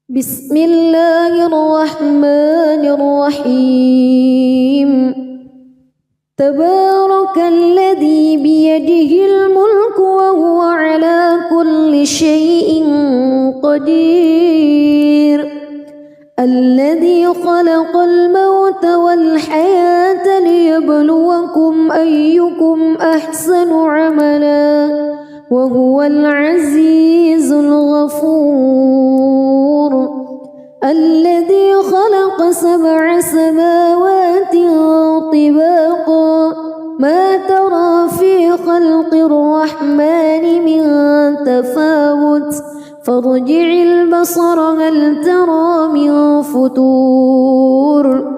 بسم الله الرحمن الرحيم تبارك الذي بيده الملك وهو على كل شيء قدير الذي خلق الموت والحياة ليبلوكم أيكم أحسن عملا وهو العزيز الغفور الذي خلق 7 سماوات طباقا ما ترى في خلق الرحمن من تفاوت فارجع البصر هل ترى من فتور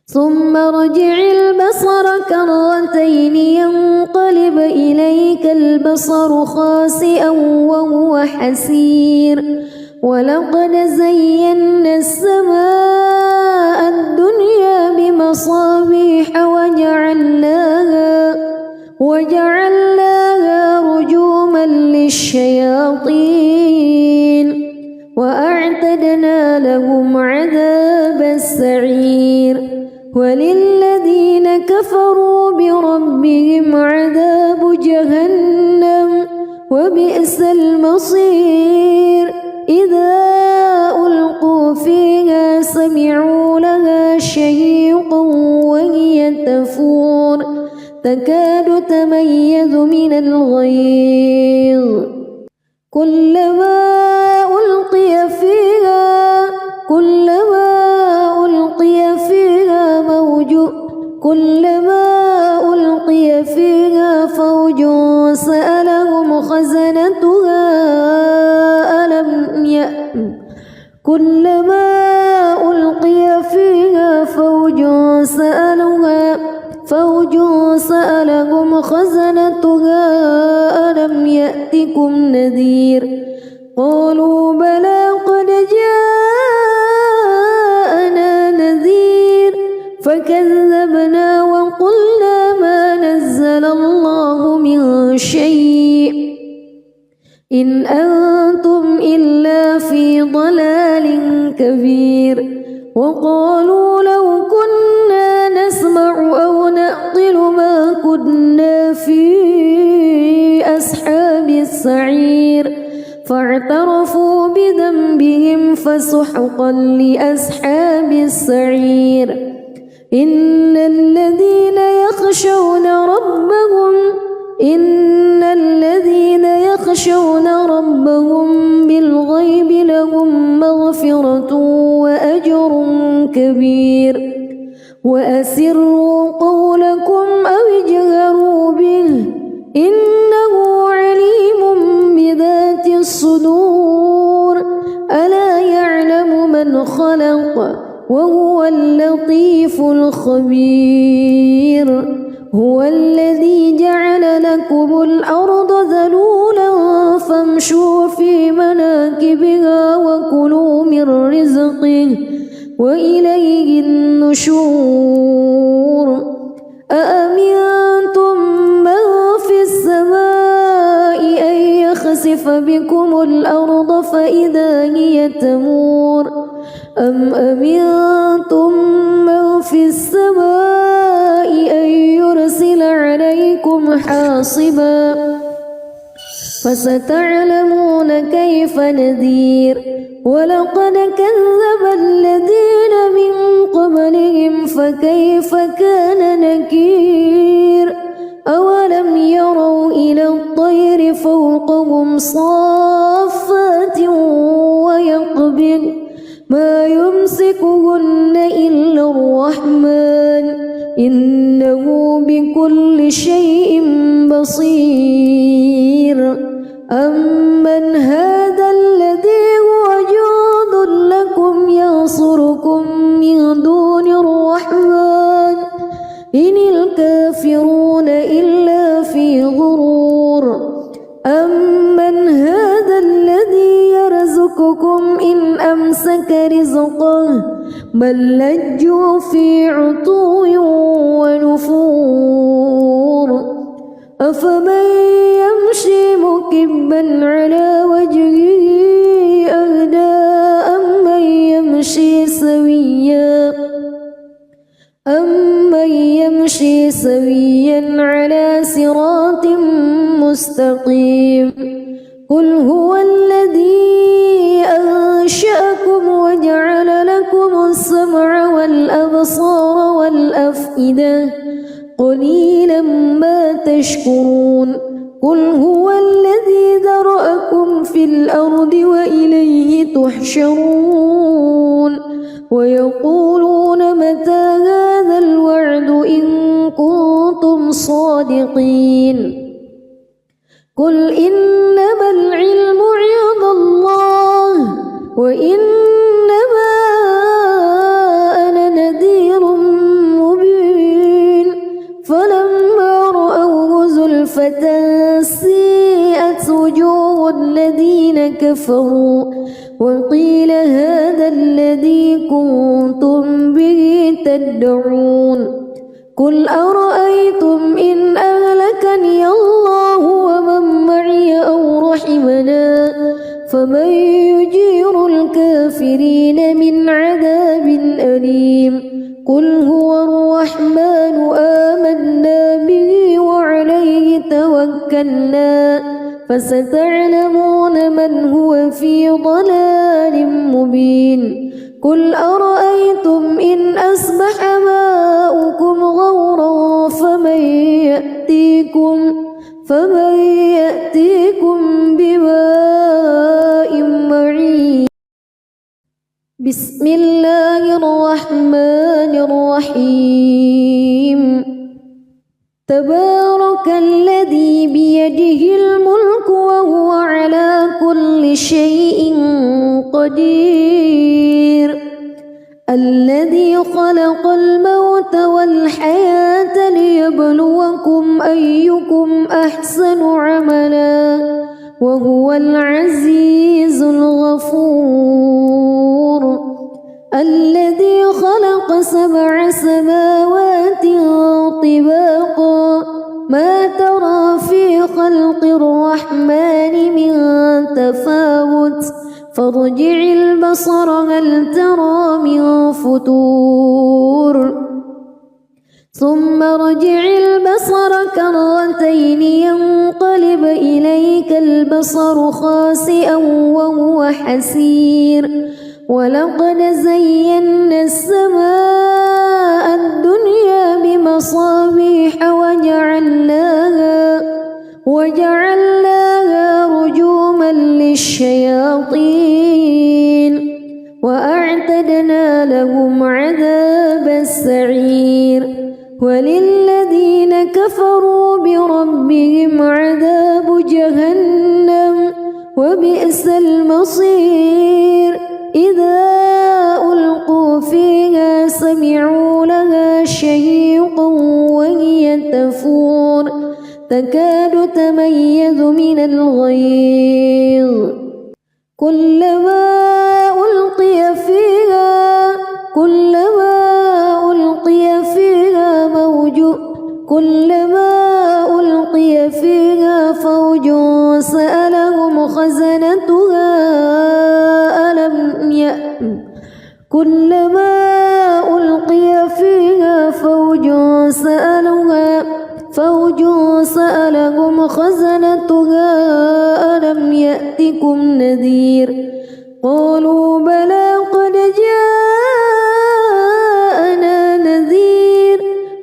ثم ارجع البصر كرتين ينقلب إليك البصر خاسئا وهو حسير ولقد زينا السماء الدنيا بمصابيح وجعلناها رجوما للشياطين وأعتدنا لهم عذاب السعير وللذين كفروا بربهم عذاب جهنم وبئس المصير إذا ألقوا فيها سمعوا لها شهيقا وهي تفور تكاد تميز من الغيظ كلما ألقي فيها فوج سألهم خزنتها ألم يأتكم نذير قالوا بلى قد جاءنا نذير فكذبنا وقلنا ما نزل الله من شيء إن أنتم إلا في ضلال كبير وقالوا لو كنا نسمع أو نعقل ما كنا في أصحاب السعير فاعترفوا بذنبهم فسحقا لأصحاب السعير إن الذين يخشون ربهم بالغيب لهم مغفرة وأجر كبير وأسروا قولكم أو اجهروا به إنه عليم بذات الصدور ألا يعلم من خلق وهو اللطيف الخبير هو الذي جعل لكم الأرض ذلولا فامشوا في مناكبها وكلوا من رزقه وإليه النشور أأمنتم من في السماء أن يخسف بكم الأرض فإذا هي تمور أم أمنتم من في السماء أن يرسل عليكم حاصبا فستعلمون كيف نذير ولقد كذب الذين من قبلهم فكيف كان نكير أولم يروا إلى الطير فوقهم صافات ويقبض ما يمسكهن إلا الرحمن إنه بكل شيء بصير أمن هذا الذي هو جند لكم ينصركم من دون الرحمن إن الكافرون إلا في غرور أمن هذا الذي يرزقكم إن أمسك رزقه بل لجوا في عتو ونفور أفمن يمشي مكبا على وجهه أهدى سويا على صراط مستقيم قل هو الذي أنشأكم وجعل لكم السمع والأبصار والأفئدة قليلا ما تشكرون قل هو الذي ذرأكم في الأرض وإليه تحشرون ويقولون متى هذا الوعد إن كنتم صادقين قل إنما العلم عند الله وإنما أنا نذير مبين فلما رأوه زلفة سيئت وجوه الذين كفروا وقيل هذا الذي كنتم به تدعون قل أرأيتم إن أهلكني الله ومن معي أو رحمنا فمن يجير الكافرين من عذاب أليم قل هو الرحمن آمنا به وعليه توكلنا فستعلمون من هو في ضلال مبين قل أرأيتم إن أصبح ماؤكم غورا فمن يأتيكم بماء معين بسم الله الرحمن الرحيم تبارك الذي بيده الملك وهو على كل شيء قدير الذي خلق الموت والحياة ليبلوكم أيكم أحسن عملا وهو العزيز الغفور الذي خلق 7 سماوات طباقا ما ترى في خلق الرحمن من تفاوت فارجع البصر هل ترى من فتور ثم ارجع البصر كرتين ينقلب إليك البصر خاسئا وهو حسير ولقد زينا السماء الدنيا بمصابيح وجعلناها رجوما للشياطين وأعتدنا لهم عذاب السعير وللذين كفروا بربهم عذاب جهنم وبئس المصير إذا ألقوا فيها سمعوا لها شهيقا وهي تفور تكاد تميز من الغيظ كلما ألقي فيها فوج سألهم خزنتها ألم يأتكم نذير قالوا بلى قد جاءنا نذير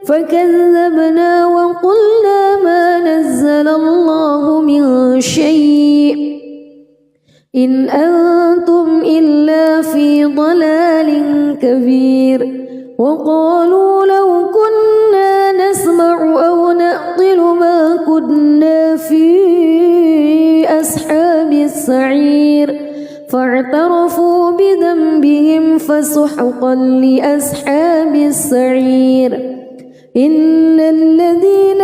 فكذبنا وقلنا ما نزل الله من شيء إن أنتم إلا في ضلال كبير وقالوا لو كنا نسمع أو نعقل ما كنا في أصحاب السعير فاعترفوا بذنبهم فسحقا لأصحاب السعير إن الذين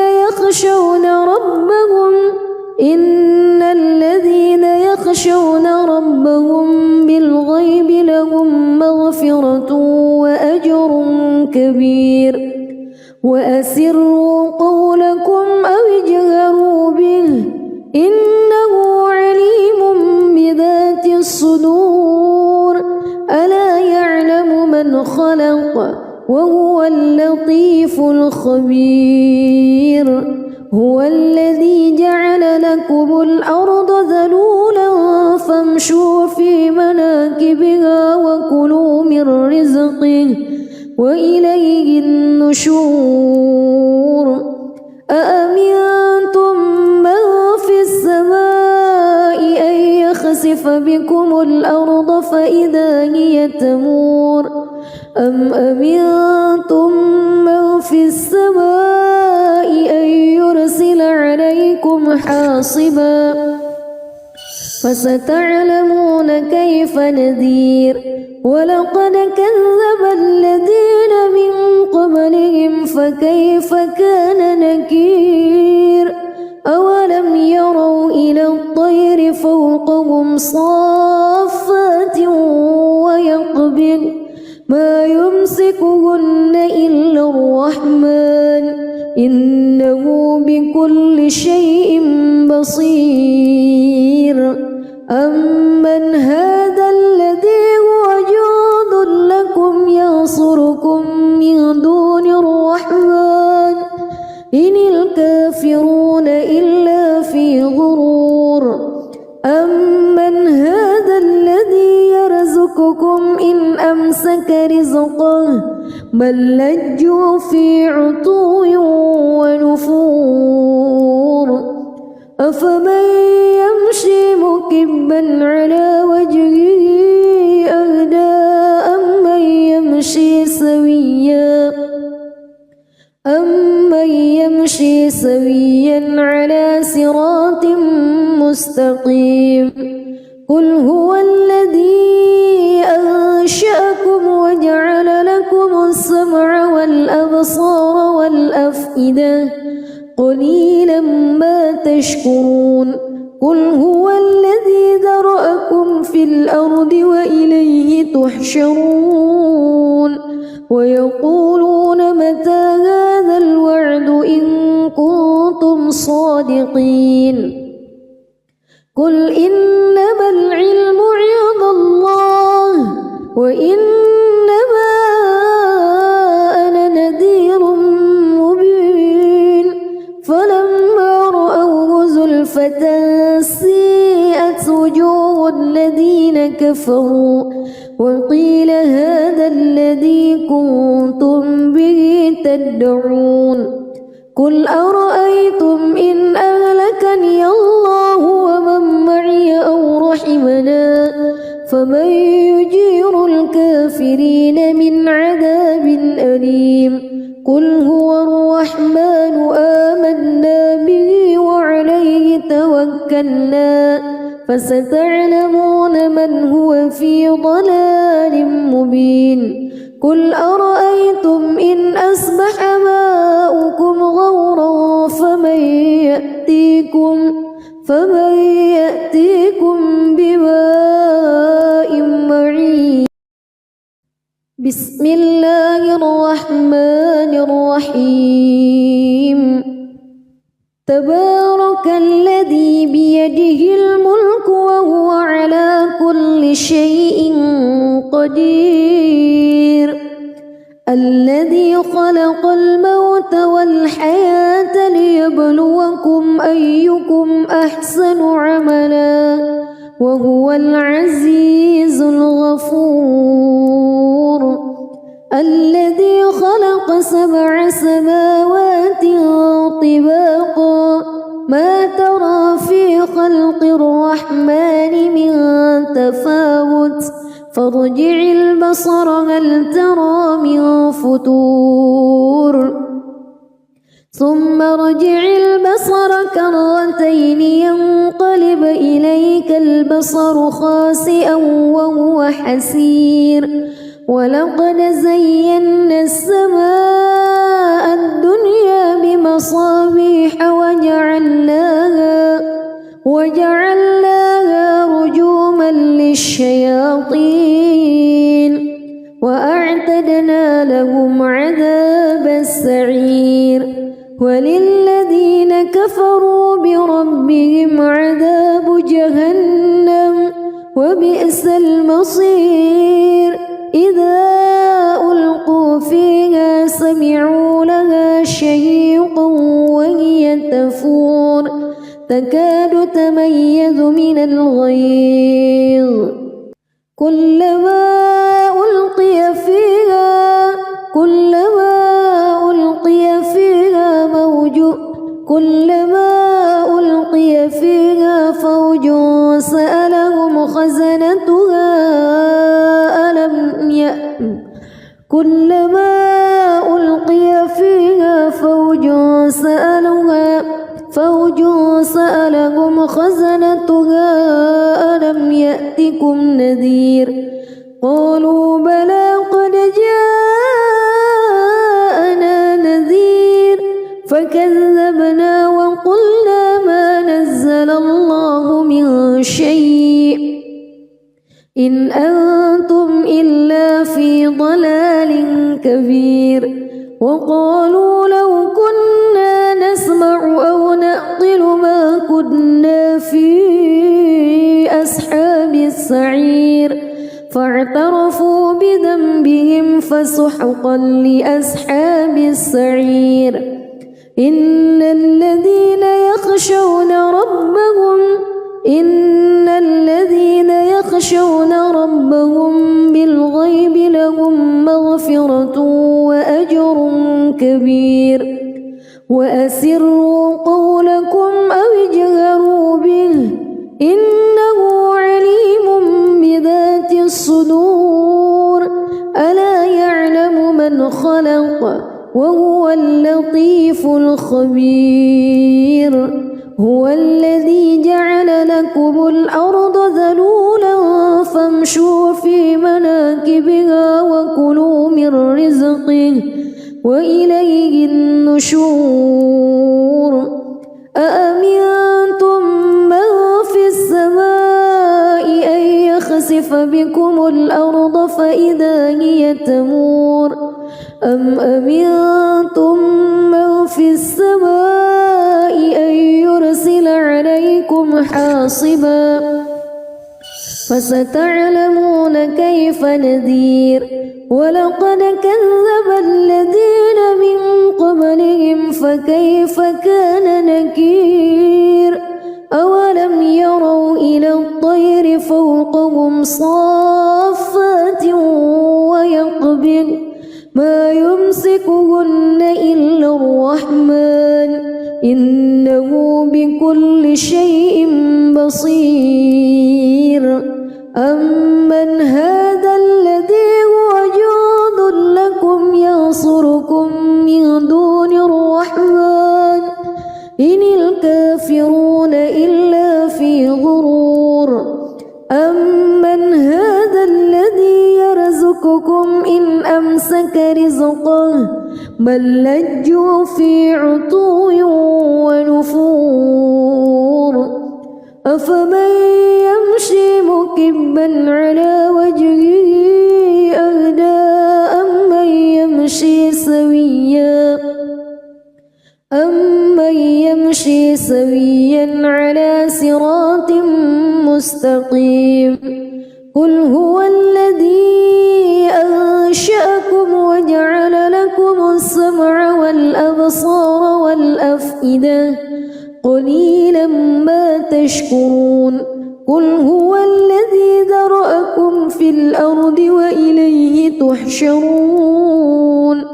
يخشون ربهم بالغيب لهم مغفرة وأجر كبير وأسروا قولكم أو اجهروا به إنه عليم بذات الصدور ألا يعلم من خلق وهو اللطيف الخبير هو الذي جعل لكم الأرض ذلولا فامشوا في مناكبها وكلوا من رزقه وإليه النشور أأمنتم من في السماء أن يخسف بكم الأرض فإذا هي تمور أم أمنتم من في السماء أن يرسل عليكم حاصبا فستعلمون كيف نذير ولقد كذب الذين من قبلهم فكيف كان نكير أولم يروا إلى الطير فوقهم صافات ويقبض ما يمسكهن إلا الرحمن إنه بكل شيء بصير أمن هذا الذي هو جند لكم ينصركم من دون الرحمن إن الكافرون إلا في غرور أمن هذا الذي يرزقكم إن أمسك رزقه بل لجوا في عتو ونفور أفمن يمشي مكبا على وجهه أهدى أمن يمشي سويا على صراط مستقيم قل هو الذي أنشأكم وجعل لكم السمع والأبصار والأفئدة قليلا ما تشكرون قل هو الذي ذرأكم في الأرض وإليه تحشرون ويقولون متى هذا الوعد إن كنتم صادقين قل إنما العلم عند الله وإنما أنا نذير مبين فلما رأوه زلفة سيئت وجوه الذين كفروا وقيل هذا الذي كنتم به تدعون قل أرأيتم إن أهلكني الله ومن معي أو رحمنا فمن يجير الكافرين من عذاب أليم قل هو الرحمن آمنا به وعليه توكلنا فستعلمون من هو في ضلال مبين قل أرأيتم إن أصبح ماؤكم غورا فمن يأتيكم بماء معين بسم الله الرحمن الرحيم تبارك الذي بيده الملك وهو على كل شيء قدير الذي خلق الموت والحياة ليبلوكم أيكم أحسن عملا وهو العزيز الغفور الذي خلق 7 سماوات طباقا ما ترى في خلق الرحمن من تفاوت فارجع البصر هل ترى من فتور ثم ارجع البصر كرتين ينقلب إليك البصر خاسئا وهو حسير ولقد زينا السماء الدنيا بمصابيح وجعلناها رجوما للشياطين وأعتدنا لهم عذاب السعير وللذين كفروا بربهم عذاب جهنم وبئس المصير إذا ألقوا فيها كلما ألقي فيها فوج سألهم خزنتها ألم يأتكم نذير قالوا بلى قد جاءنا نذير فكذبنا وقلنا ما نزل الله من شيء إن أنتم إلا في ضلال كبير وقالوا لو كنا نسمع أو نعقل ما كنا في أصحاب السعير فاعترفوا بذنبهم فسحقا لأصحاب السعير إن الذين يخشون ربهم بالغيب لهم مغفرة وأجر كبير وأسروا قولكم أو اجهروا به إنه عليم بذات الصدور ألا يعلم من خلق وهو اللطيف الخبير هو الذي جعل لكم الأرض ذلولا فامشوا في مناكبها وكلوا من رزقه وإليه النشور أأمنتم من في السماء أن يخسف بكم الأرض فإذا هي تمور أم أمنتم من في السماء أن يرسل عليكم حاصبا فستعلمون كيف نذير ولقد كذب الذين من قبلهم فكيف كان نكير أولم يروا إلى الطير فوقهم صافات ويقبض ما يمسكهن إلا الرحمن إنه بكل شيء بصير أمن هذا الذي هو جند لكم ينصركم من دون الرحمن إن الكافرون إلا في غرور أمن هذا الذي يرزقكم إن أمسك رزقه بل لجوا في عتو ونفور أفمن يمشي مكبا على وجهه أهدى أمن يمشي سويا على صراط مستقيم قل هو الذي أنشأكم وجعل لكم السمع والأبصار والأفئدة قليلا ما تشكرون قل هو الذي ذرأكم في الأرض وإليه تحشرون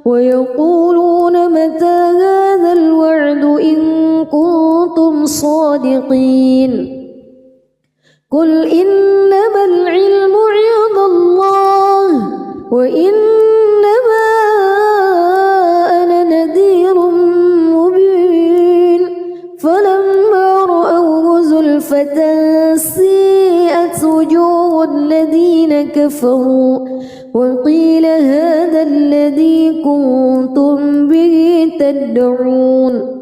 ويقولون متى هذا الوعد إن كنتم صادقين قل إنما العلم عند الله وإنما أنا نذير مبين فلما رأوه زلفة سيئت وجوه الذين كفروا وقيل هذا الذي كنتم به تدعون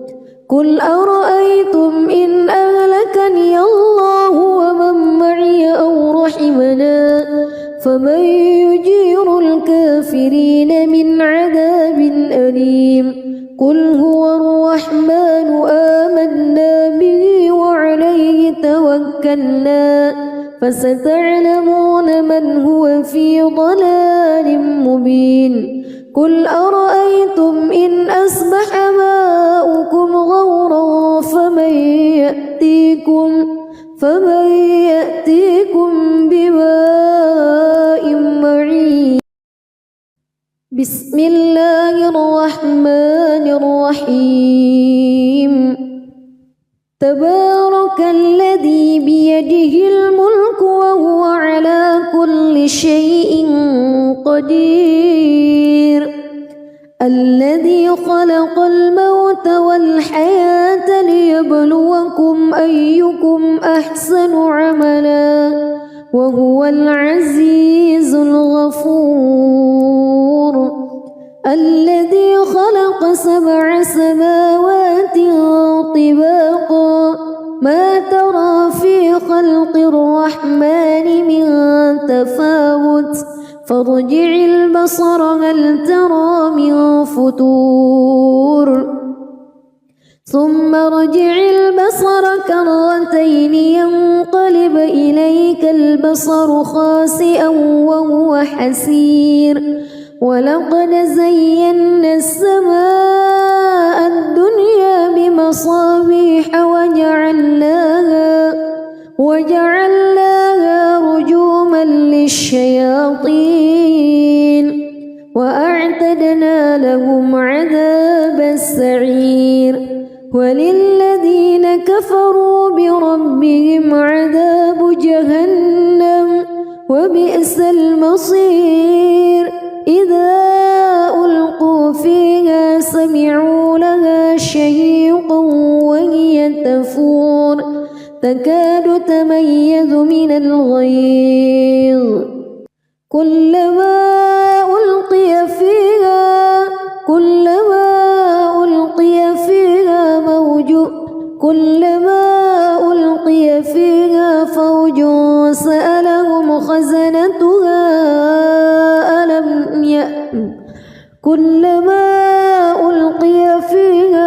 قل أرأيتم إن أهلكني الله ومن معي أو رحمنا فمن يجير الكافرين من عذاب أليم قل هو الرحمن آمنا به وعليه توكلنا فستعلمون من هو في ضلال مبين قل أرأيتم إن أصبح ماؤكم غورا فمن يأتيكم بماء بسم الله الرحمن الرحيم تبارك الذي بيده الملك وهو على كل شيء قدير الذي خلق الموت والحياة ليبلوكم أيكم أحسن عملا وهو العزيز الغفور الذي خلق 7 سماوات طباقا ما ترى في خلق الرحمن من تفاوت فارجع البصر هل ترى من فتور ثم ارجع البصر كرتين ينقلب إليك البصر خاسئا وهو حسير ولقد زينا السماء الدنيا بمصابيح وجعلناها رجوما للشياطين وأعتدنا لهم عذاب السعير وللذين كفروا بربهم عذاب جهنم وبئس المصير إذا ألقوا فيها سمعوا لها شهيقا وهي تفور تكاد تميز من الغيظ كلما ألقي فيها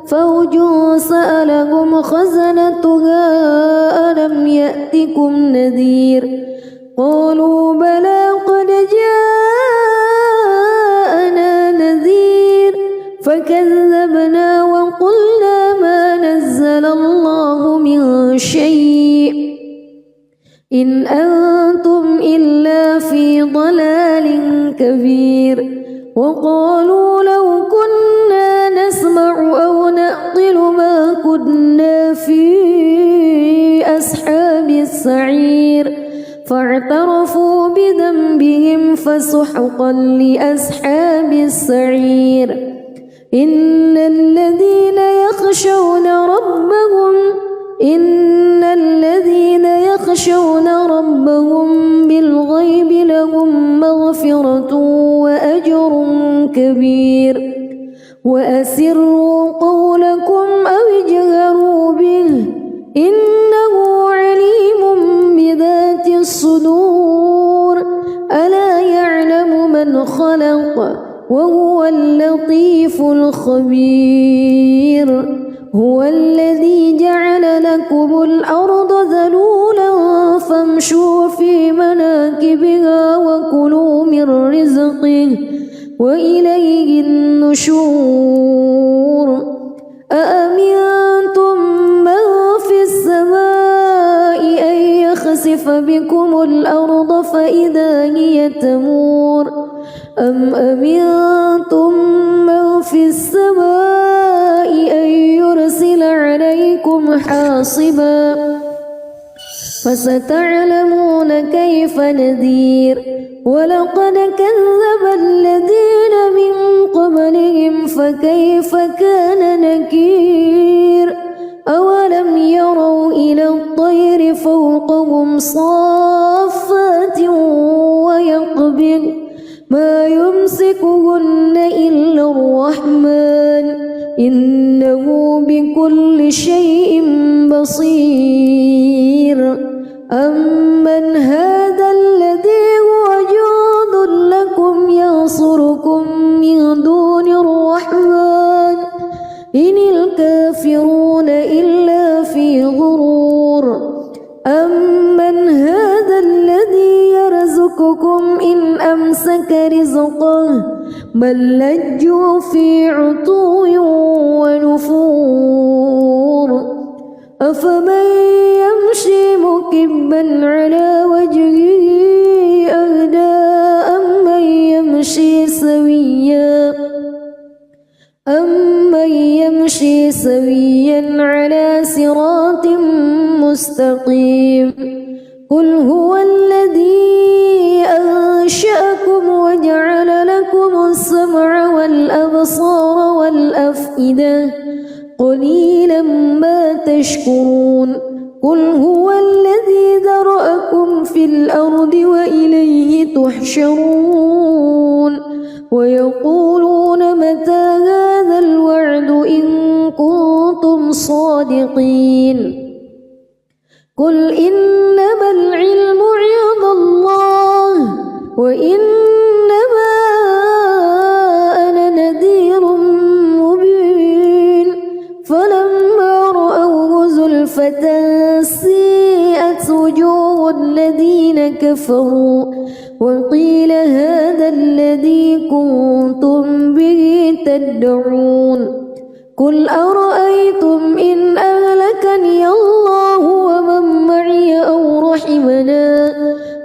فوج سألهم خزنتها ألم يأتكم نذير قالوا بلى قد جاءنا نذير فكذبنا وقلنا ما نزل الله من شيء إن أنتم إلا في ضلال كبير وقالوا لو كنا نسمع أو نعقل ما كنا في أصحاب السعير فاعترفوا بذنبهم فسحقا لأصحاب السعير إن الذين يخشون ربهم بالغيب لهم مغفرة وأجر كبير وأسروا قولكم أو اجهروا به إنه عليم بذات الصدور ألا يعلم من خلق وهو اللطيف الخبير هو الذي جعل لكم الأرض ذلولا فامشوا في مناكبها وكلوا من رزقه وإليه النشور أأمنتم من في السماء أن يخسف بكم الأرض فإذا هي تمور أم أمنتم من في السماء أن يرسل عليكم حاصبا فستعلمون كيف نذير ولقد كذب الذين من قبلهم فكيف كان نكير أولم يروا إلى الطير فوقهم صافات ويقبض ما يمسكهن إلا الرحمن إنه بكل شيء بصير أمن هذا الذي هو جند لكم ينصركم من دون الرحمن إن الكافرون إلا في غرور أمن هذا الذي يرزقكم إن أمسك رزقه بل لجوا في عتو ونفور أفمن يمشي مكبا على وجهه أهدى مستقيم قل هو الذي أنشأكم وجعل لكم السمع والأبصار والأفئدة قليلا ما تشكرون قل هو الذي ذرأكم في الأرض وإليه تحشرون ويقولون متى هذا الوعد إن كنتم صادقين قل إنما العلم عند الله وإنما أنا نذير مبين فلما رأوه زلفة سيئت وجوه الذين كفروا وقيل هذا الذي كنتم به تدعون قل أرأيتم إن أهلكني الله ومن معي أو رحمنا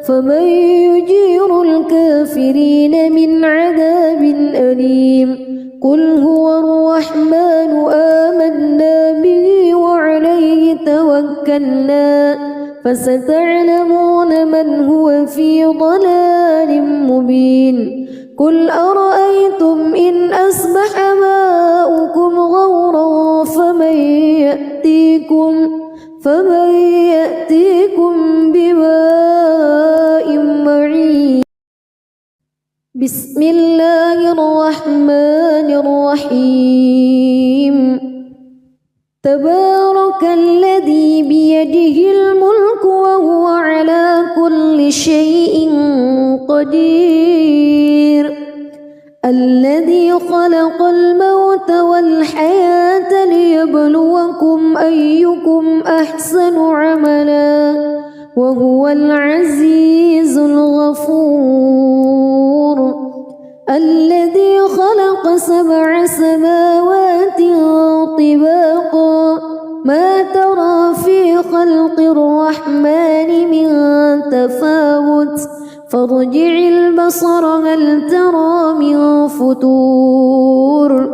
فمن يجير الكافرين من عذاب أليم قل هو الرحمن آمنا به وعليه توكلنا فستعلمون من هو في ضلال مبين قل أرأيتم إن أصبح ماؤكم غورا فمن يأتيكم بماء معين بسم الله الرحمن الرحيم تبارك الذي بيده الملك وهو على كل شيء قدير الذي خلق الموت والحياة ليبلوكم أيكم أحسن عملا وهو العزيز الغفور الذي خلق 7 سماوات طباقا ما ترى في خلق الرحمن من تفاوت فارجع البصر هل ترى من فطور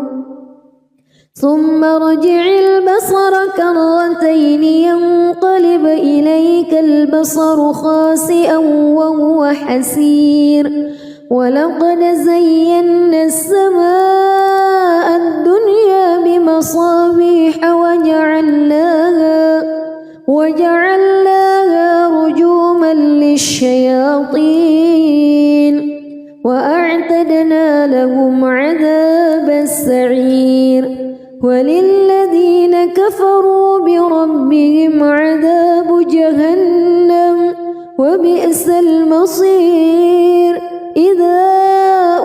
ثم ارجع البصر كرتين ينقلب إليك البصر خاسئا وهو حسير ولقد زينا السماء الدنيا بمصابيح وجعلناها رجوما للشياطين وأعتدنا لهم عذاب السعير وللذين كفروا بربهم عذاب جهنم وبئس المصير إذا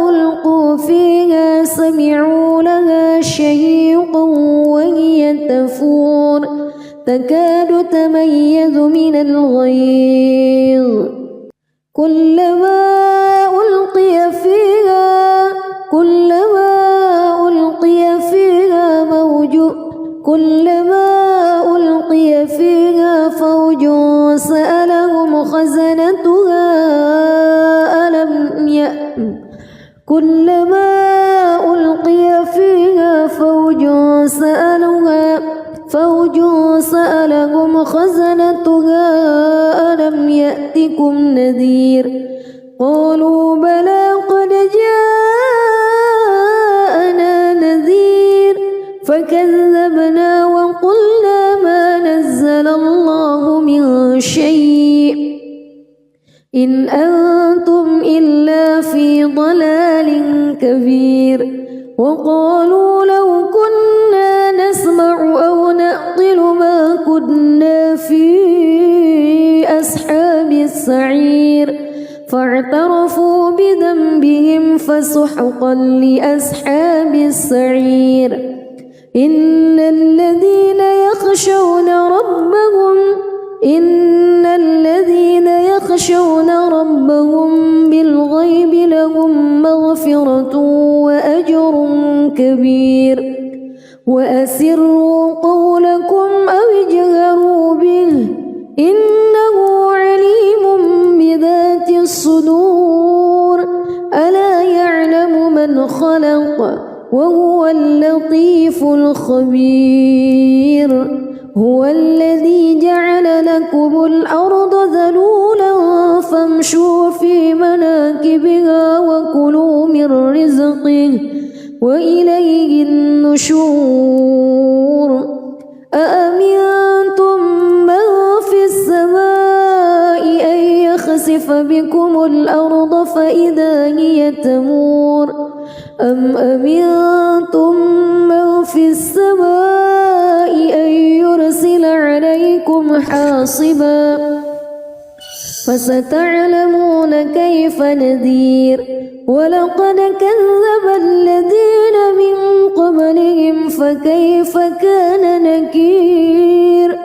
ألقوا فيها سمعوا لها شهيقا وهي تفور تكاد تميز من الغيظ كلما ألقي فيها فوج سألهم خزنتها كلما ألقي فيها فوج سألهم خزنتها ألم يأتكم نذير قالوا بلى قد جاءنا نذير فكذبنا وقلنا ما نزل الله من شيء إن أنتم إلا في ضلال كبير وقالوا لو كنا نسمع أو نعقل ما كنا في أصحاب السعير فاعترفوا بذنبهم فسحقا لأصحاب السعير إن الذين يخشون ربهم بالغيب لهم مغفرة وأجر كبير وأسروا قولكم أو اجهروا به إنه عليم بذات الصدور ألا يعلم من خلق وهو اللطيف الخبير هو الذي جعل رزقه وإليه النشور أأمنتم من في السماء أن يخسف بكم الأرض فإذا هي تمور أم أمنتم من في السماء أن يرسل عليكم حاصبا فستعلمون كيف نذير ولقد كذب الذين من قبلهم فكيف كان نكير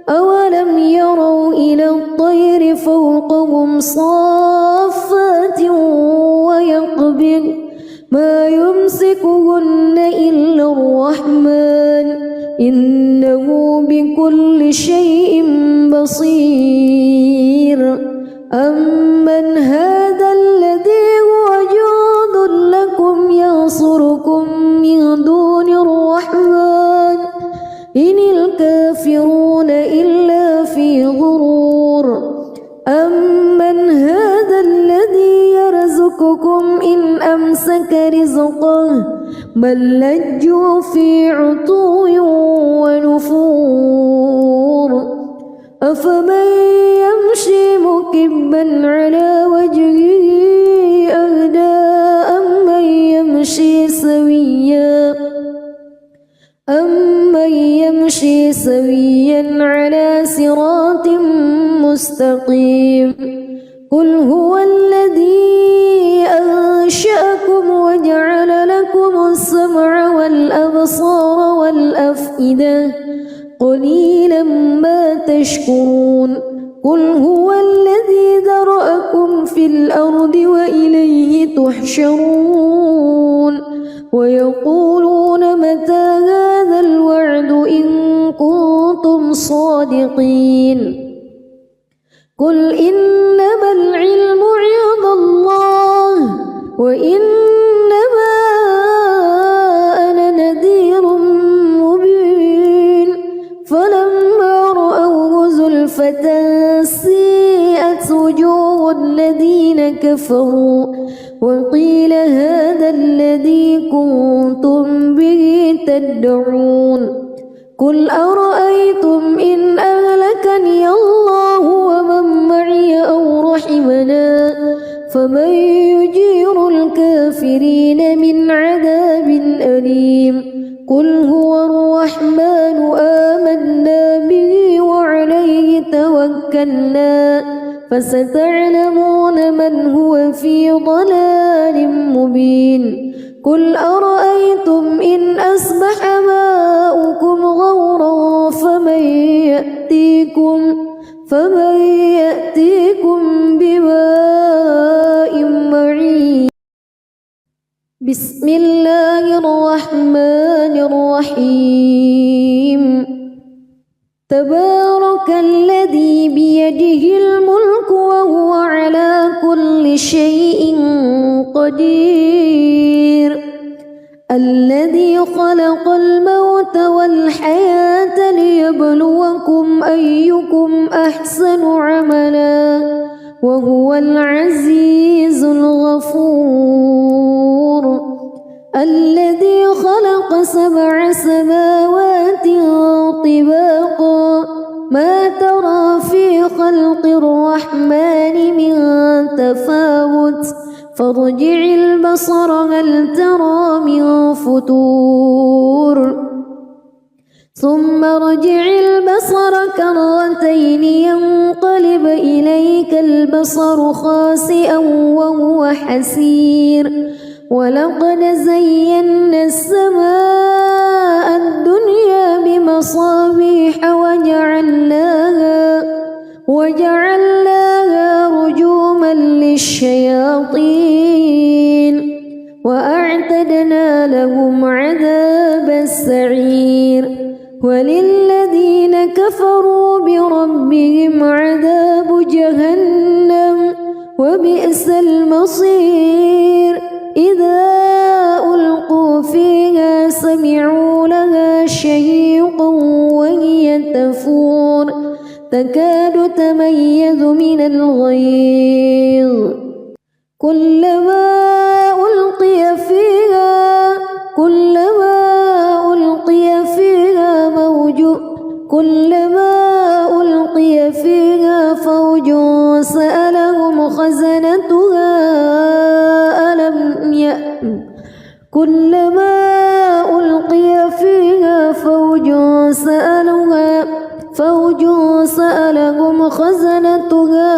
أولم يروا إلى الطير فوقهم صافات ويقبض ما يمسكهن إلا الرحمن إنه بكل شيء بصير أمن هذا الذي هو جند لكم ينصركم من دون الرحمن إن الكافرون إلا في غرور أمن هذا الذي يرزقكم إن أمسك رزقه بل لجوا في عتو ونفور أفمن يمشي مكبا على وجهه أهدى أمن يمشي سويا على صراط مستقيم قل هو الذي أنشأكم وجعل لكم السمع والأبصار والأفئدة قليلا ما تشكرون قل هو الذي ذرأكم في الأرض وإليه تحشرون ويقولون متى هذا الوعد إن كنتم صادقين قل إنما العلم عند الله وإنما أنا نذير مبين فلما رأوه زلفة سيئت وجوه الذين كفروا وقيل هذا الذي كنتم به تدعون قل أرأيتم إن أهلكني الله ومن معي أو رحمنا فمن يجير الكافرين من عذاب أليم قل هو الرحمن آمنا به وعليه توكلنا فستعلمون من هو في ضلال مبين قل أرأيتم إن أصبح ماؤكم غورا فمن يأتيكم بماء معين بسم الله الرحمن الرحيم تبارك الذي بيده الملك وهو على كل شيء قدير الذي خلق الموت والحياة ليبلوكم أيكم أحسن عملا وهو العزيز الغفور الذي خلق 7 سماوات طباقا ما ترى في خلق الرحمن من تفاوت فارجع البصر هل ترى من فتور ثم ارجع البصر كرتين ينقلب إليك البصر خاسئا وهو حسير ولقد زينا السماء الدنيا بمصابيح وجعلناها رجوما للشياطين وأعتدنا لهم عذاب السعير وللذين كفروا بربهم عذاب جهنم وبئس المصير إذا ألقوا فيها سمعوا لها شهيقا وهي تفور تكاد تميز من الغيظ كلما ألقي فيها كلما ألقي فيها فوج سألهم خزنتها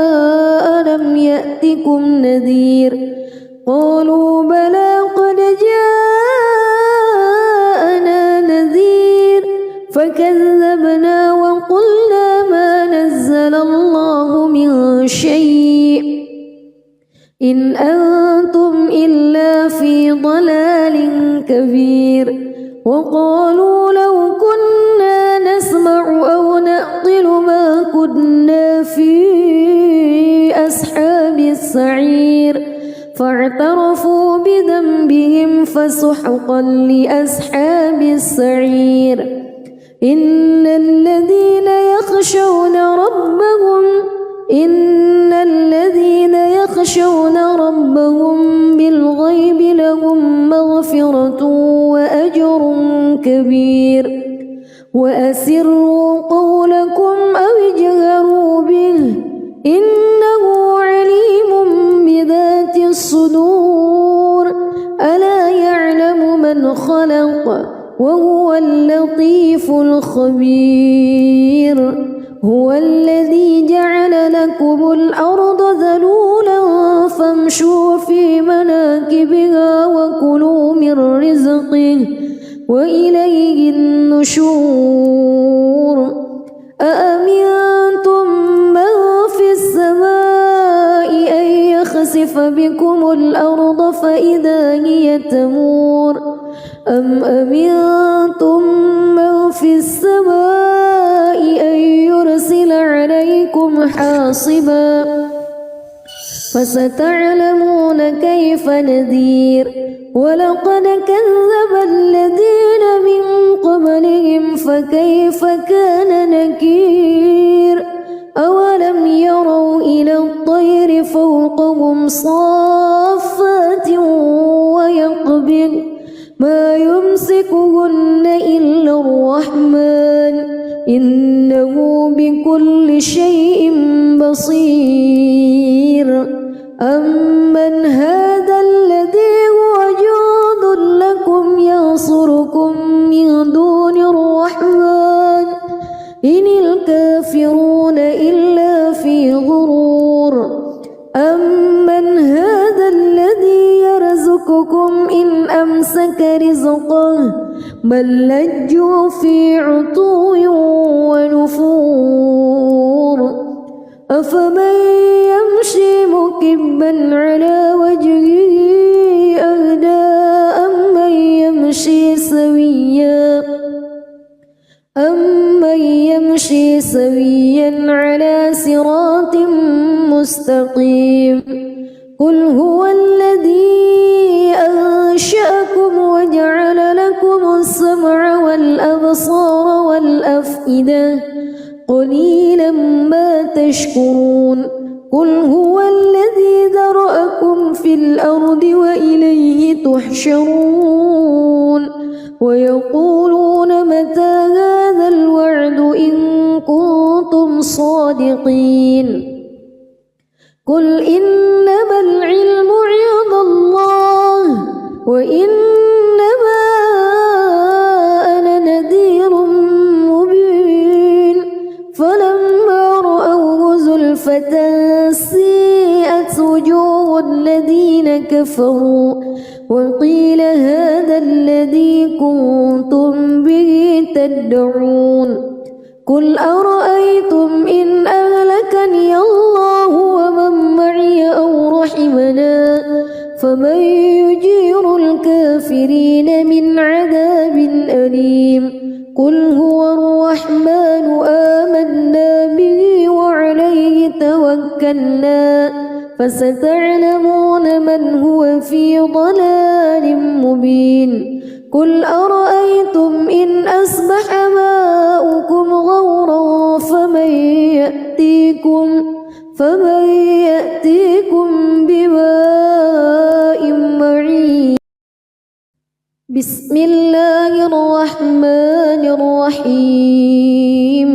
ألم يأتكم نذير قالوا بلى قد جاءنا نذير فكذبنا وقلنا ما نزل الله من شيء إن أنتم إلا في ضلال كبير وقالوا لو كنا نسمع أو نعقل ما كنا في أصحاب السعير فاعترفوا بذنبهم فسحقا لأصحاب السعير إن الذين يخشون ربهم بالغيب لهم مغفرة وأجر كبير وأسروا قولكم أو اجهروا به إنه عليم بذات الصدور ألا يعلم من خلق وهو اللطيف الخبير هو الذي جعل لكم الأرض ذلولا فامشوا في مناكبها وكلوا من رزقه وإليه النشور أأمنتم من في السماء أن يخسف بكم الأرض فإذا هي تمور أم أمنتم من في السماء أن يرسل عليكم حاصبا فستعلمون كيف نذير ولقد كذب الذين من قبلهم فكيف كان نكير أولم يروا إلى الطير فوقهم صافات ويقبض ما يمسكهن إلا الرحمن إنه بكل شيء بصير أمن هذا الذي هو جند لكم ينصركم من دون الرحمن إن الكافرون إلا في غرور أمن هذا الذي يرزقكم إن أمسك رزقه بل لجوا في عتو ونفور أفمن يمشي مكبا على وجهه أهدى أمن يمشي سويا على صراط مستقيم قل هو الذي أنشأكم وجعل لكم السمع والأبصار والأفئدة قليلا ما تشكرون قل هو الذي ذرأكم في الأرض وإليه تحشرون ويقولون متى هذا الوعد إن كنتم صادقين قل إنما العلم عند الله وإنما أنا نذير مبين فلما رأوه زلفة سيئت وجوه الذين كفروا وقيل هذا الذي كنتم به تدعون قل أرأيتم إن أهلكني الله ومن معي أو رحمنا فمن يجير الكافرين من عذاب أليم قل هو الرحمن آمنا به وعليه توكلنا فستعلمون من هو في ضلال مبين قل أرأيتم إن أصبح ماؤكم غورا فمن يأتيكم بماء معين بسم الله الرحمن الرحيم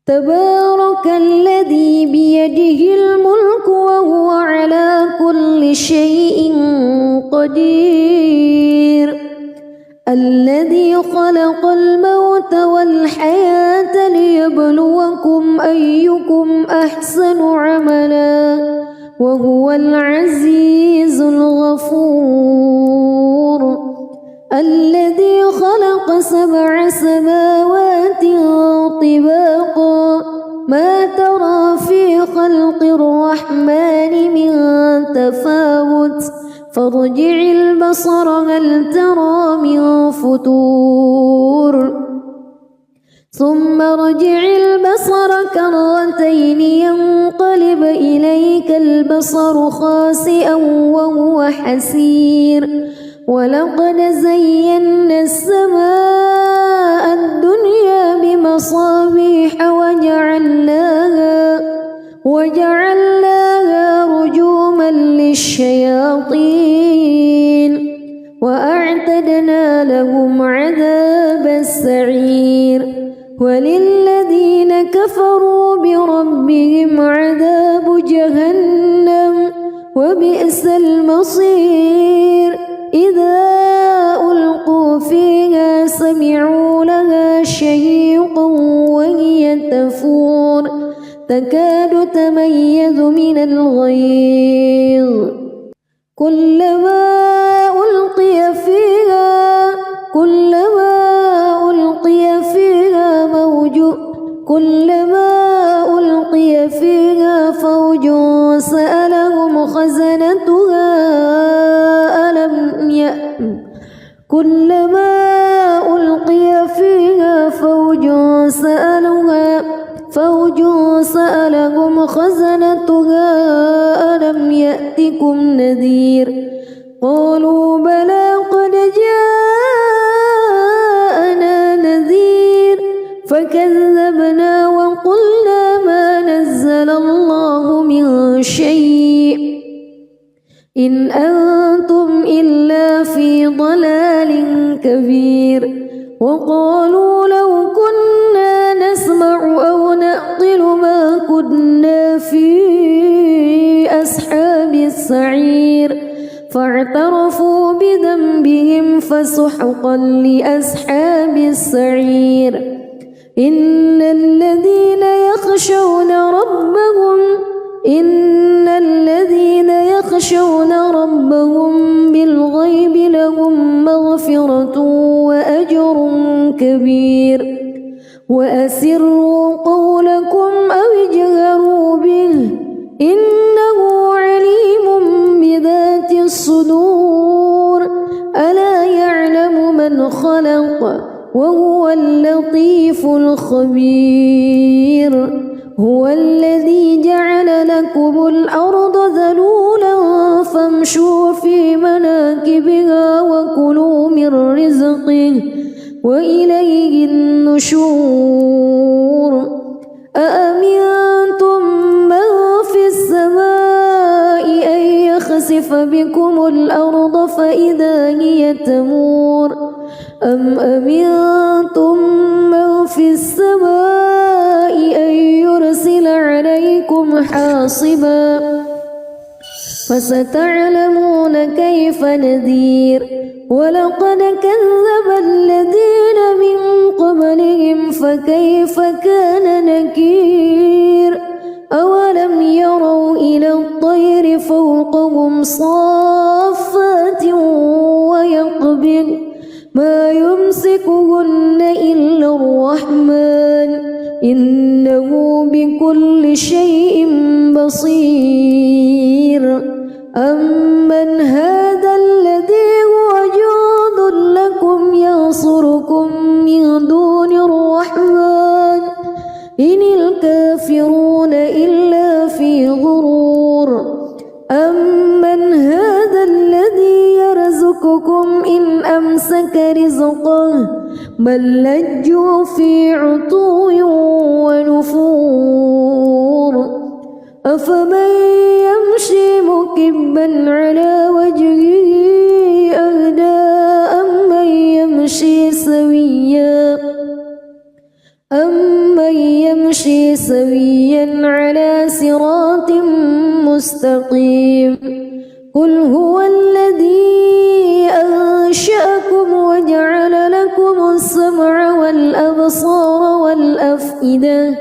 تبارك الذي بيده الملك وهو على كل شيء قدير الذي خلق الموت والحياة ليبلوكم أيكم أحسن عملا وهو العزيز الغفور الذي خلق 7 سماوات طباقا ما ترى في خلق الرحمن من تفاوت فارجع البصر هل ترى من فتور ثم ارجع البصر كرتين ينقلب إليك البصر خاسئا وهو حسير ولقد زينا السماء الدنيا بمصابيح وجعلناها رجوما للشياطين وأعتدنا لهم عذاب السعير وللذين كفروا بربهم عذاب جهنم وبئس المصير إذا ألقوا فيها سمعوا لها شهيقا وهي تفور تكاد تميز من الغيظ كلما ألقي فيها فوج سألهم خزنتها ألم يأتكم نذير قالوا بلى قد جاءنا نذير فكذبنا وقلنا ما نزل الله من شيء إن أنتم إلا في ضلال كبير وقالوا لو كنا نسمع أو نعقل ما كنا في أصحاب السعير فاعترفوا بذنبهم فسحقا لأصحاب السعير إن الذين يخشون ربهم بالغيب لهم مغفرة وأجر كبير وأسروا قولكم أو اجهروا به إنه عليم بذات الصدور ألا يعلم من خلق وهو اللطيف الخبير هو الذي جعل لكم الأرض ذلولا فامشوا في مناكبها وكلوا من رزقه وإليه النشور أأمنتم من في السماء أن يخسف بكم الأرض فإذا هي تمور أم أمنتم من في السماء أن يرسل عليكم حاصبا فستعلمون كيف نذير ولقد كذب الذين من قبلهم فكيف كان نكير أولم يروا إلى الطير فوقهم صافات ويقبض ما يمسكهن إلا الرحمن إنه بكل شيء بصير أمن هذا الذي هو جند لكم ينصركم من دون الرحمن إن الكافرون إلا في غرور أمن هذا الذي يرزقكم إن أمسك رزقه بل لجوا في عتو ونفور أفمن يمشي مكبا على وجهه أهدى أم سويا على صراط مستقيم قل هو الذي أنشأكم وجعل لكم السمع والأبصار والأفئدة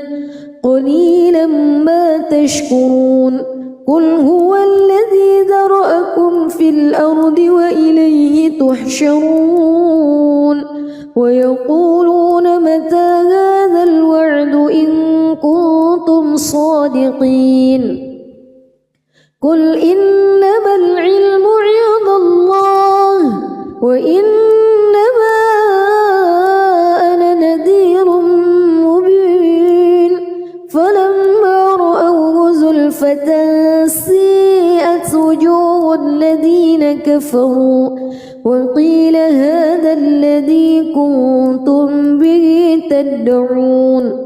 قليلا ما تشكرون قل هو الذي ذرأكم في الأرض وإليه تحشرون ويقولون متى هذا الوعد إن كنتم صادقين قل إنما العلم عند الله وإنما أنا نذير مبين فلما رأوه زلفة سيئت وجوه الذين كفروا وقيل هذا الذي كنتم به تدعون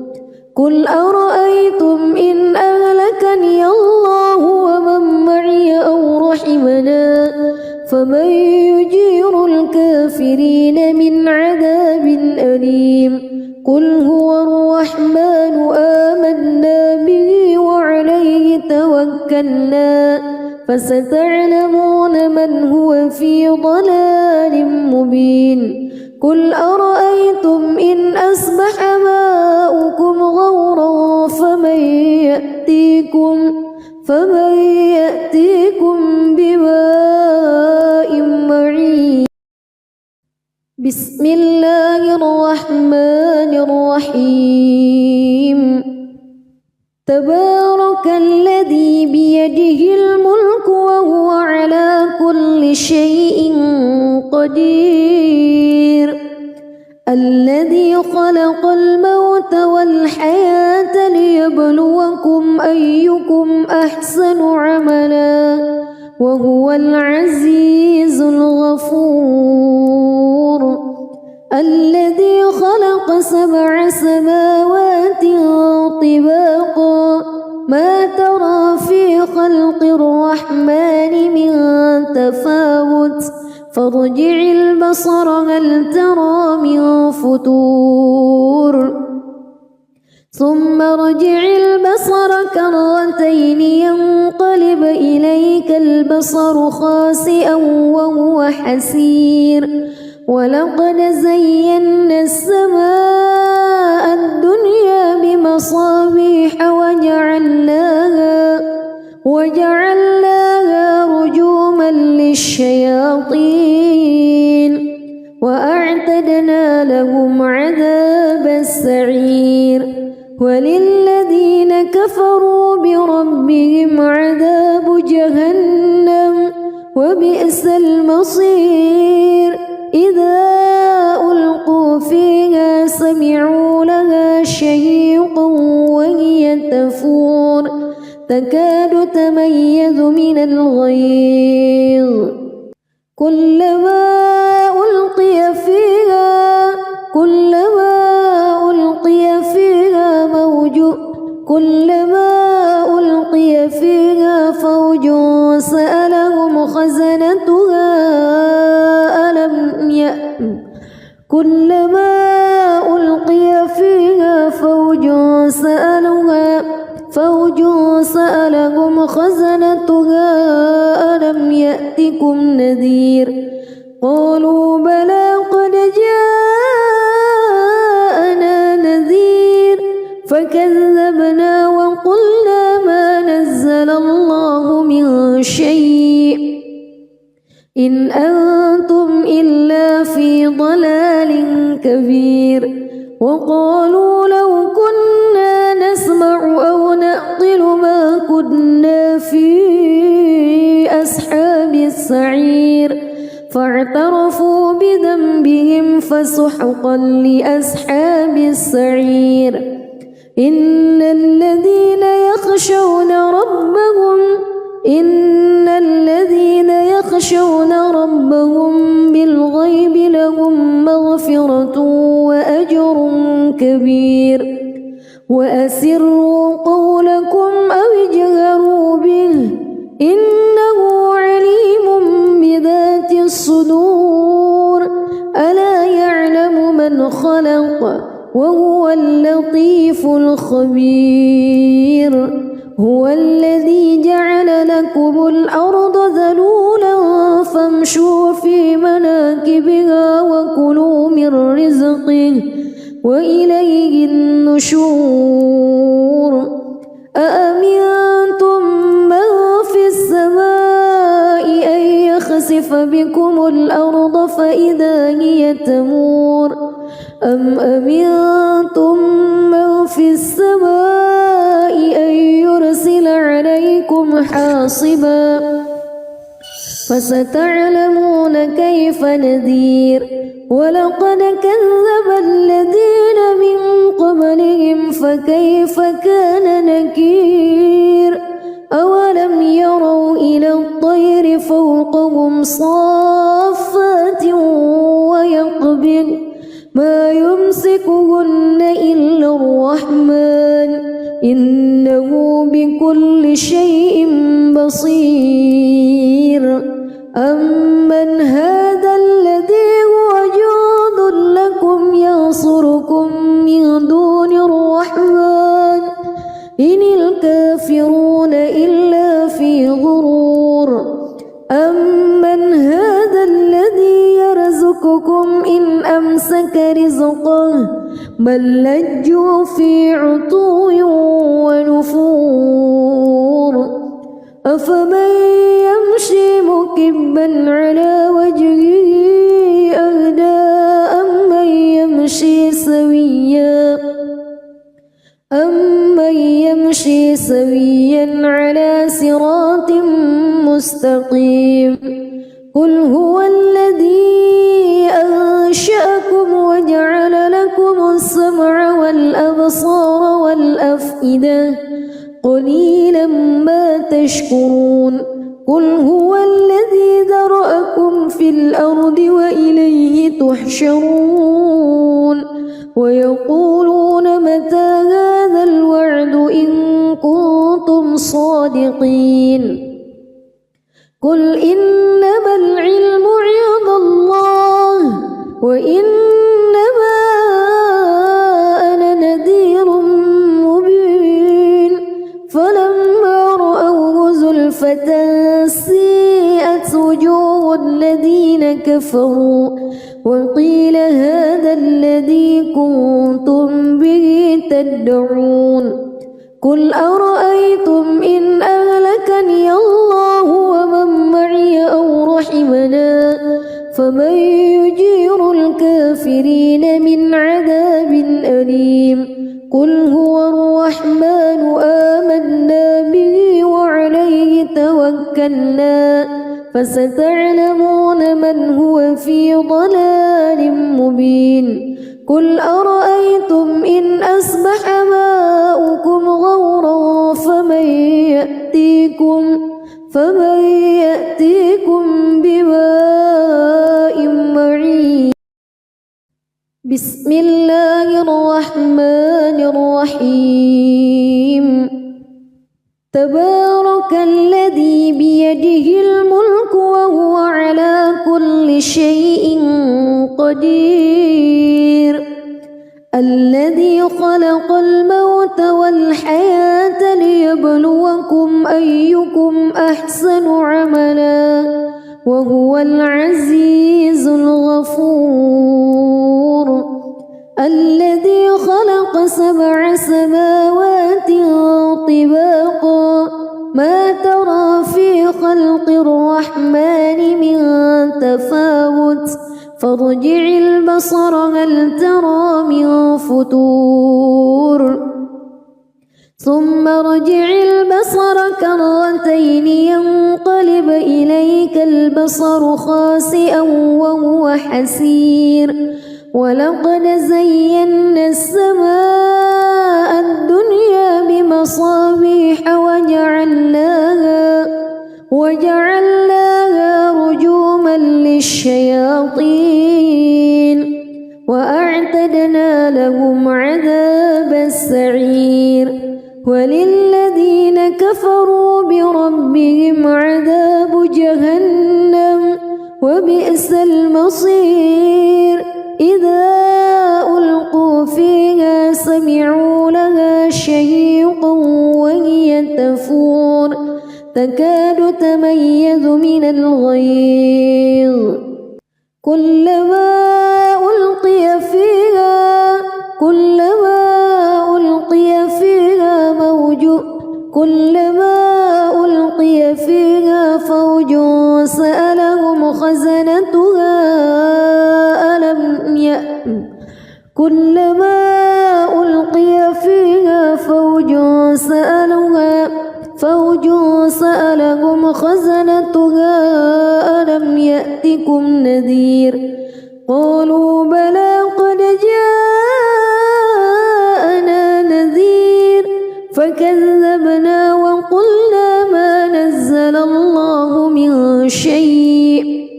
قل أرأيتم إن أهلكني الله ومن معي أو رحمنا فمن يجير الكافرين من عذاب أليم قل هو الرحمن آمنا به وعليه توكلنا فستعلمون من هو في ضلال مبين قل أرأيتم إن أصبح ماؤكم غورا فمن يأتيكم بماء معين بسم الله الرحمن الرحيم تبارك الذي بيده الملك وهو على كل شيء قدير الذي خلق الموت والحياة ليبلوكم أيكم أحسن عملا وهو العزيز الغفور الذي خلق 7 سماوات طباقا ما ترى في خلق الرحمن من تفاوت فارجع البصر هل ترى من فطور ثم ارجع البصر كرتين ينقلب إليك البصر خاسئا وهو حسير ولقد زينا السماء الدنيا بمصابيح وجعلناها رجوما للشياطين وأعتدنا لهم عذاب السعير وللذين كفروا بربهم عذاب جهنم وبئس المصير إذا ألقوا فيها سمعوا لها شهيقا وهي تفور تكاد تميز من الغيظ كلما ألقي فيها فوج سألهم خزنتها كلما ألقي فيها فوج سألهم خزنتها ألم يأتكم نذير قالوا بلى قد جاءنا نذير فكذبنا وقلنا ما نزل الله من شيء إن أنتم إلا في ضلال كبير وقالوا لو كنا نسمع أو نعقل ما كنا في أصحاب السعير فاعترفوا بذنبهم فسحقا لأصحاب السعير إن الذين يخشون ربهم بالغيب لهم مغفرة وأجر كبير وأسروا قولكم أو اجهروا به إنه عليم بذات الصدور ألا يعلم من خلق وهو اللطيف الخبير الذي جعل لكم الأرض ذلولا فامشوا في مناكبها وكلوا من رزقه وإليه النشور أأمنتم من في السماء أن يخسف بكم الأرض فإذا هي تمور أم أمنتم من في السماء أن يرسل عليكم حاصبا فستعلمون كيف نذير ولقد كذب الذين من قبلهم فكيف كان نكير أولم يروا إلى الطير فوقهم صافات ويقبض ما يمسكهن إلا الرحمن إنه بكل شيء بصير أمن هذا الذي هو جند لكم ينصركم من دون الرحمن إن الكافرون إلا في غرور أمن هذا الذي يرزقكم إن أمسك رزقه بل لجوا في عتو ونفور أفمن يمشي مكبا على وجهه أهدى أمن يمشي سويا على صراط مستقيم قل هو الذي أنشأكم وجعل لكم السمع والأبصار والأفئدة قليلا ما تشكرون قل هو الذي ذرأكم في الأرض وإليه تحشرون ويقولون متى هذا الوعد إن كنتم صادقين قل إنما العلم عند الله وإنما أنا نذير مبين فلما رأوه زلفة سيئت وجوه الذين كفروا وقيل هذا الذي كنتم به تدعون قل أرأيتم إن أهلكني الله ومن معي أو رحمنا فمن يجير الكافرين من عذاب أليم قل هو الرحمن آمنا به وعليه توكلنا فستعلمون من هو في ضلال مبين قل أرأيتم إن أصبح ماؤكم غورا فمن يأتيكم بماء معين بسم الله الرحمن الرحيم تبارك الذي بيده الملك وهو على كل شيء قدير الذي خلق الموت والحياة ليبلوكم أيكم أحسن عملا وهو العزيز الغفور الذي خلق 7 سماوات طباقا ما ترى في خلق الرحمن من تفاوت فارجع البصر هل ترى من فتور ثم ارجع البصر كرتين ينقلب إليك البصر خاسئا وهو حسير ولقد زينا السماء الدنيا بمصابيح وجعلناها رجوما للشياطين وأعتدنا لهم عذاب السعير وللذين كفروا بربهم عذاب جهنم وبئس المصير إذا ألقوا فيها سمعوا لها شهيقا وهي تفور كفور تكاد تميز من الغيظ كلما ألقي فيها فوج سألهم خزنتها ألم يأتكم نذير قالوا بلى قد جاءنا نذير فكذبنا وقلنا ما نزل الله من شيء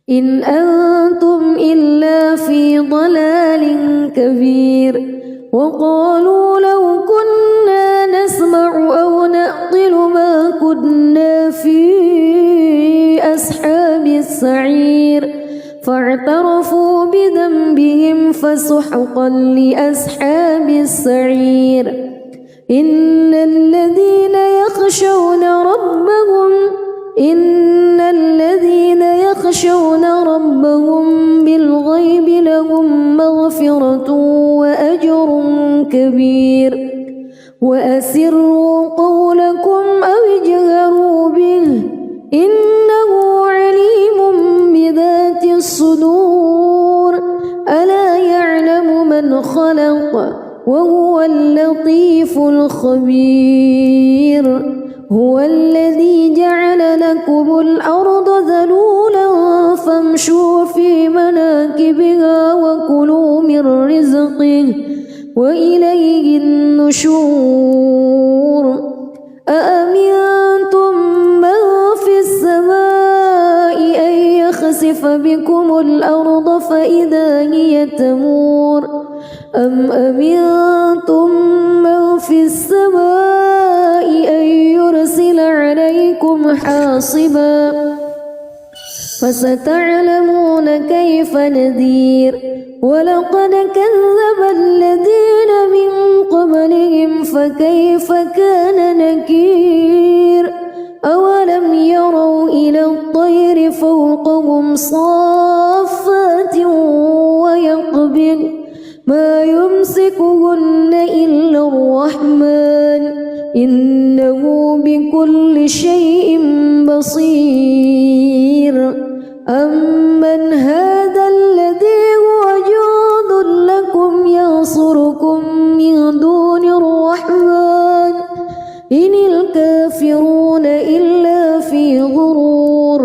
إن أنتم إلا في ضلال كبير وقالوا لو كنا نسمع أو نعقل ما كنا في أصحاب السعير فاعترفوا بذنبهم فسحقا لأصحاب السعير إن الذين يخشون ربهم بالغيب لهم مغفرة وأجر كبير وأسروا قولكم أو اجهروا به إنه عليم بذات الصدور ألا يعلم من خلق وهو اللطيف الخبير هو الذي جعل لكم الأرض ذلولا فامشوا في مناكبها وكلوا من رزقه وإليه النشور أأمنتم من في السماء أن يخسف بكم الأرض فإذا هي تمور أم أمنتم من في السماء أن يرسل عليكم حاصبا فستعلمون كيف نذير ولقد كذب الذين من قبلهم فكيف كان نكير أولم يروا إلى الطير فوقهم صافات ويقبض ما يمسكهن إلا الرحمن إنه بكل شيء بصير أمن هذا الذي هو جند لكم ينصركم من دون الرحمن إن الكافرون إلا في غرور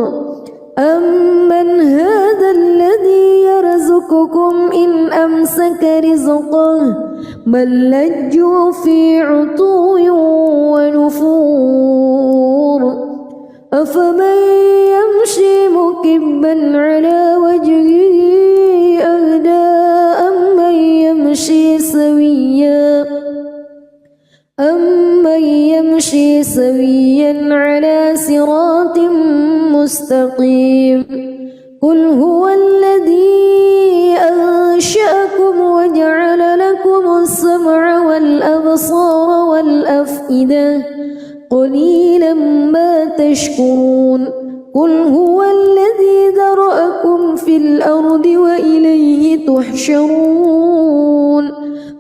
أمن هذا الذي يرزقكم إن أمسك رزقه بل لجوا في عتو ونفور أفمن يمشي مكبا على وجهه أهدى أمن يمشي سويا على صراط مستقيم قل هو الذي أنشأكم وجعل لكم السمع والأبصار والأفئدة قليلا ما تشكرون قل هو الذي ذرأكم في الأرض وإليه تحشرون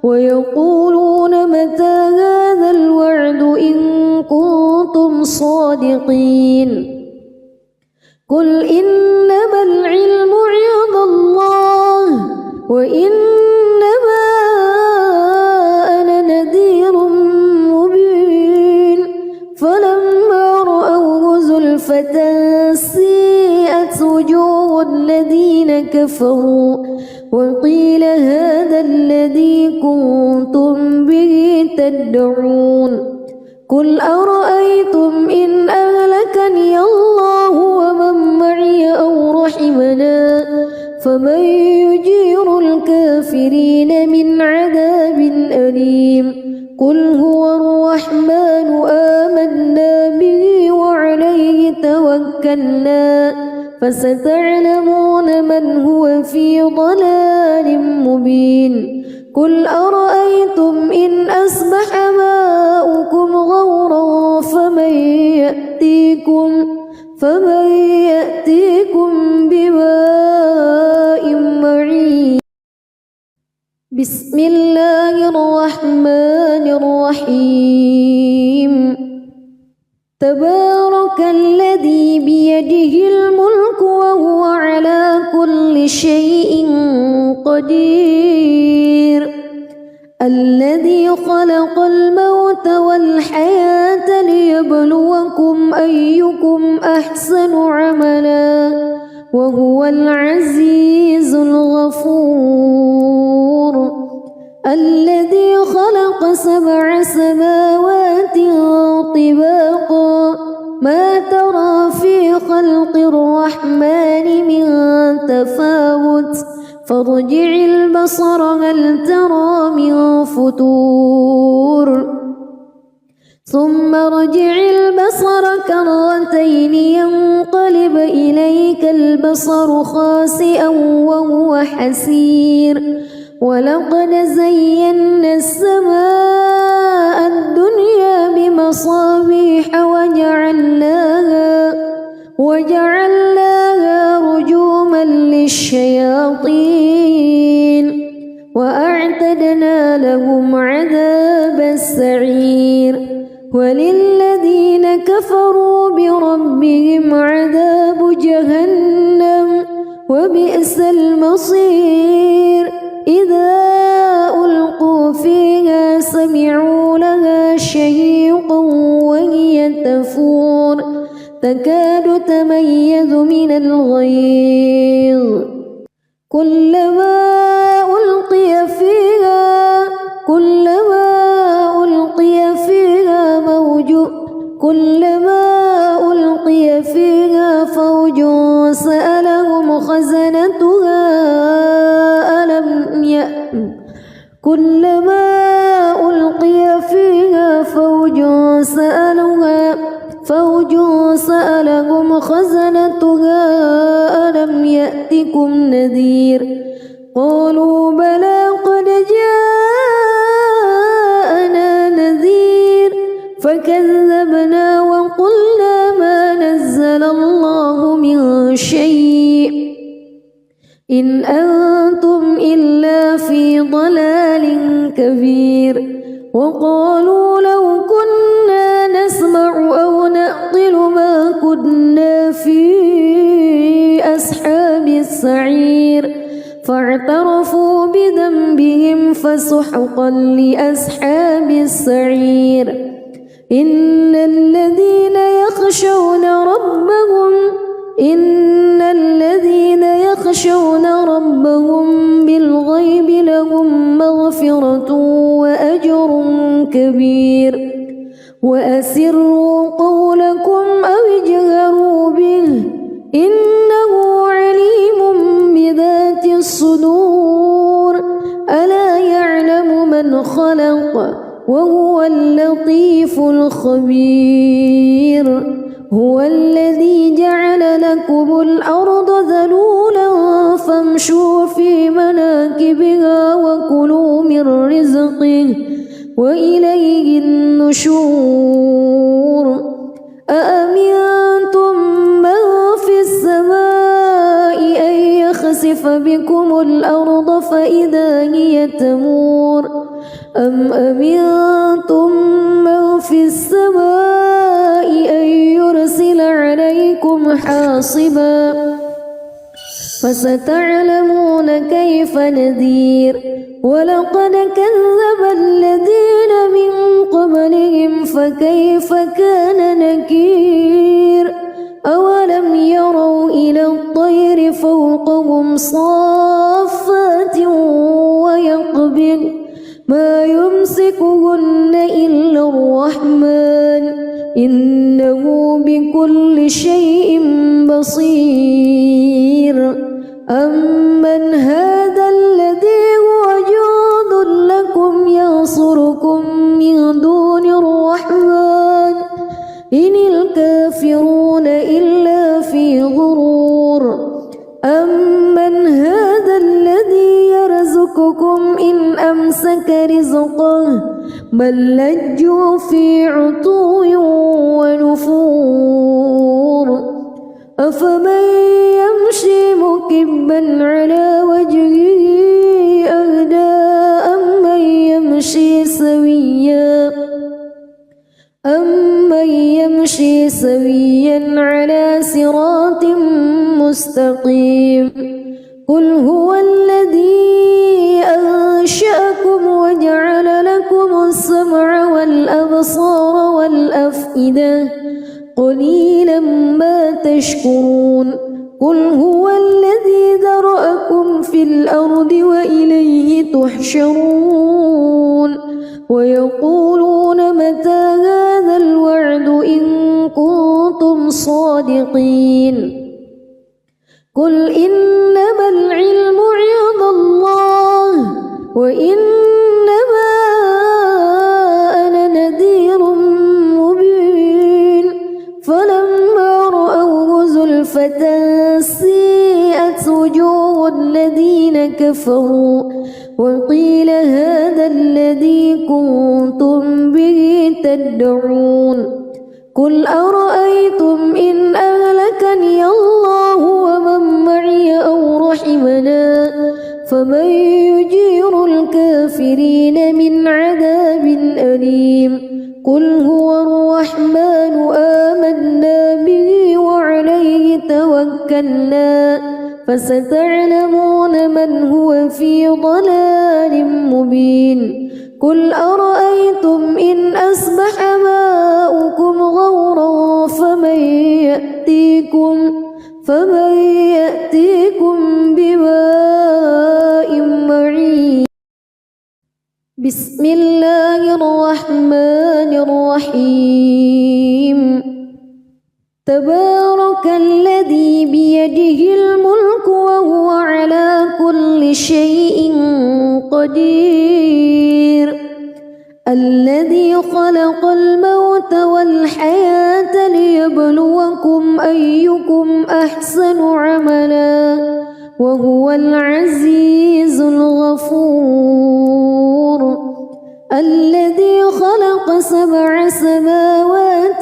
ويقولون متى هذا الوعد إن كنتم صادقين قل إنما العلم عند الله وإنما أنا نذير مبين فلما رأوه زلفة سيئت وجوه الذين كفروا وقيل هذا الذي كنتم به تدعون قل أرأيتم إن أهلكني الله ومن معي أو رحمنا فمن يجير الكافرين من عذاب أليم قل هو الرحمن آمنا به وعليه توكلنا فستعلمون من هو في ضلال مبين قل أرأيتم إن أصبح ماؤكم غورا فمن يأتيكم بماء معين. بسم الله الرحمن الرحيم. تبارك الذي بيده الملك وهو على كل شيء قدير. الذي خلق الموت والحياة ليبلوكم أيكم أحسن عملا وهو العزيز الغفور. الذي خلق 7 سماوات طباقا ما ترى في خلق الرحمن من تفاوت فارجع البصر هل ترى من فطور ثم ارجع البصر كرتين ينقلب إليك البصر خاسئا وهو حسير. ولقد زينا السماء الدنيا بمصابيح وجعلناها رجوما للشياطين وأعتدنا لهم عذاب السعير. وللذين كفروا بربهم عذاب جهنم وبئس المصير. إذا ألقوا فيها سمعوا لها شهيقا وهي تفور تكاد تميز من الغيظ كلما ألقي فيها فوج سألهم خزنتها ألم يأتكم نذير قالوا بلى قد جاءنا نذير فكذبنا وقلنا ما نزل الله من شيء إن أنتم إلا في ضلال كبير. وقالوا لو كنا نسمع أو نعقل ما كنا في أصحاب السعير فاعترفوا بذنبهم فسحقا لأصحاب السعير. إن الذين يخشون ربهم بالغيب لهم مغفرة وأجر كبير. وأسروا قولكم أو اجهروا به إنه عليم بذات الصدور. ألا يعلم من خلق وهو اللطيف الخبير. هو الذي جعل لكم الأرض ذلولا فامشوا في مناكبها وكلوا من رزقه وإليه النشور. أأمنتم من في السماء أن يخسف بكم الأرض فإذا هي تمور أم أمنتم من في السماء أن يرسل عليكم حاصبا فستعلمون كيف نذير. ولقد كذب الذين من قبلهم فكيف كان نكير. أولم يروا إلى الطير فوقهم صافات ويقبض ما يمسكهن إلا الرحمن إنه بكل شيء بصير. أمن هذا الذي هو جند لكم ينصركم من دون الرحمن إن الكافرون إلا في غرور. أمن هذا الذي يرزقكم إن أمسك رزقه بل لجوا في عتو ونفور. أفمن يمشي مكبا على وجهه أهدى أمن يمشي سويا على صراط مستقيم قل هو الذي أنشأكم وجعل لكم السمع والأبصار والأفئدة قليلا ما تشكرون قل هو الذي ذرأكم في الأرض وإليه تحشرون ويقولون متى هذا الوعد إن كنتم صادقين قل إنما العلم عند الله وإنما أنا نذير مبين فلما رأوه زلفة سيئت وجوه الذين كفروا وقيل هذا الذي كنتم به تدعون قل أرأيتم إن أهلكني الله ومن معي أو رحمنا فمن يجير الكافرين من عذاب أليم قل هو الرحمن آمنا به وعليه توكلنا فستعلمون من هو في ضلال مبين قل أرأيتم إن أصبح ماؤكم غورا فمن يأتيكم بماء معين بسم الله الرحمن الرحيم تبارك الذي بيده الملك وهو على كل شيء قدير الذي خلق الموت والحياة ليبلوكم أيكم أحسن عملا وهو العزيز الغفور الذي خلق 7 سماوات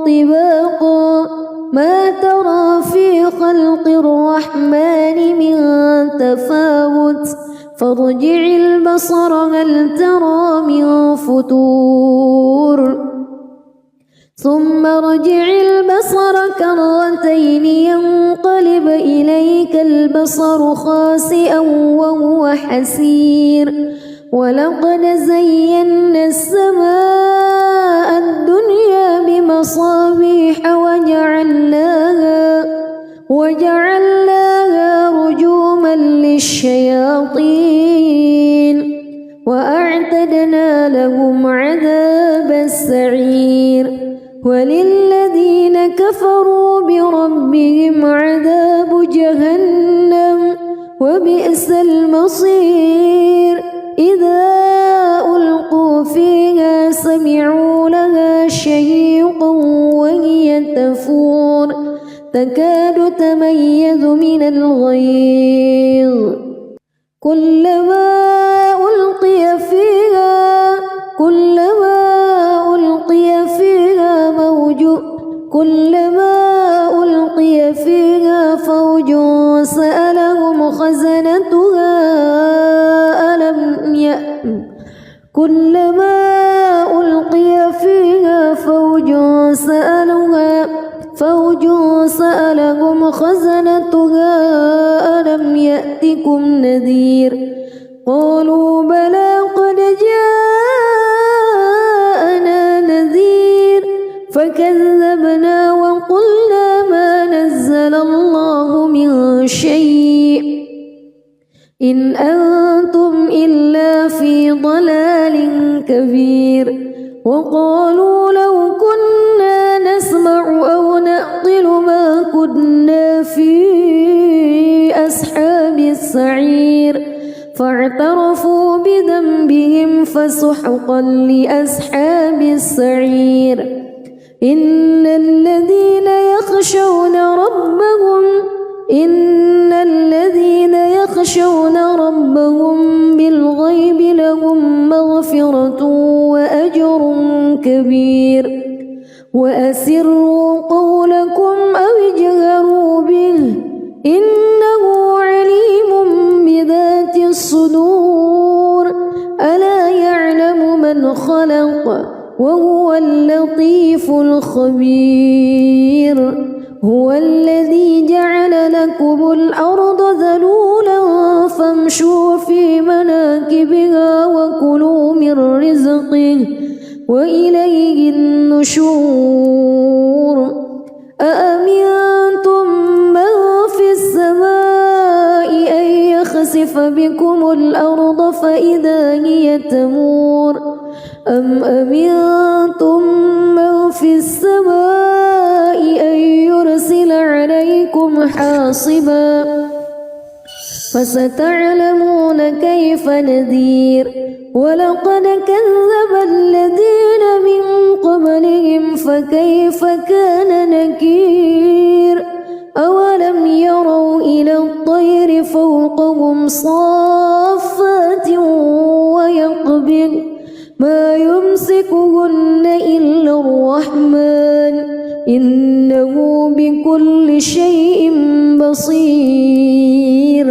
طباقا ما ترى في خلق الرحمن من تفاوت فارجع البصر هل ترى من فتور ثم ارجع البصر كرتين ينقلب إليك البصر خاسئا وهو حسير ولقد زينا السماء الدنيا بمصابيح وجعلناها رجوما للشياطين وأعتدنا لهم عذاب السعير وللذين كفروا بربهم عذاب جهنم وبئس المصير إذا ألقوا فيها سمعوا لها شهيقا وهي تفور تكاد تميز من الغيظ كلما ألقي فيها فوج سألهم خزنتها كلما ألقي فيها فوج سألهم خزنتها ألم يأتكم نذير قالوا بلى قد جاءنا نذير فكذبنا وقلنا ما نزل الله من شيء إن أنتم إلا في ضلال كبير وقالوا لو كنا نسمع أو نعقل ما كنا في أصحاب السعير فاعترفوا بذنبهم فسحقا لأصحاب السعير إن الذين يخشون ربهم بالغيب لهم مغفرة وأجر كبير وأسروا قولكم أو اجهروا خبير هو الذي جعل لكم الأرض ذلولا فامشوا في مناكبها وكلوا من رزقه وإليه النشور أأمنتم من في السماء أن يخسف بكم الأرض فإذا هي تمور أم أمنتم من في السماء أن يرسل عليكم حاصبا فستعلمون كيف نذير ولقد كذب الذين من قبلهم فكيف كان نكير أولم يروا إلى الطير فوقهم صافات ويقبض ما يمسكهن إلا الرحمن إنه بكل شيء بصير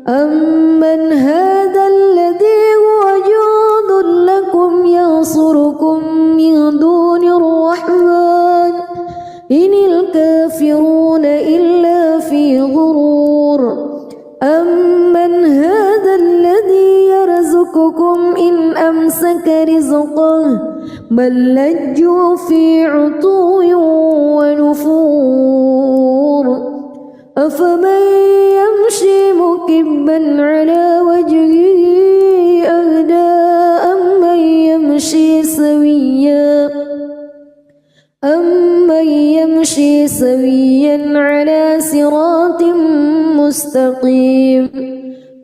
أمن هذا الذي هو جند لكم ينصركم من دون الرحمن إن الكافرون إلا في غرور أمن هذا الذي يرزقكم إن أمسك رزقه بل لجوا في عتو ونفور أفمن يمشي مكبا على وجهه أهدى أمن يمشي سويا على صراط مستقيم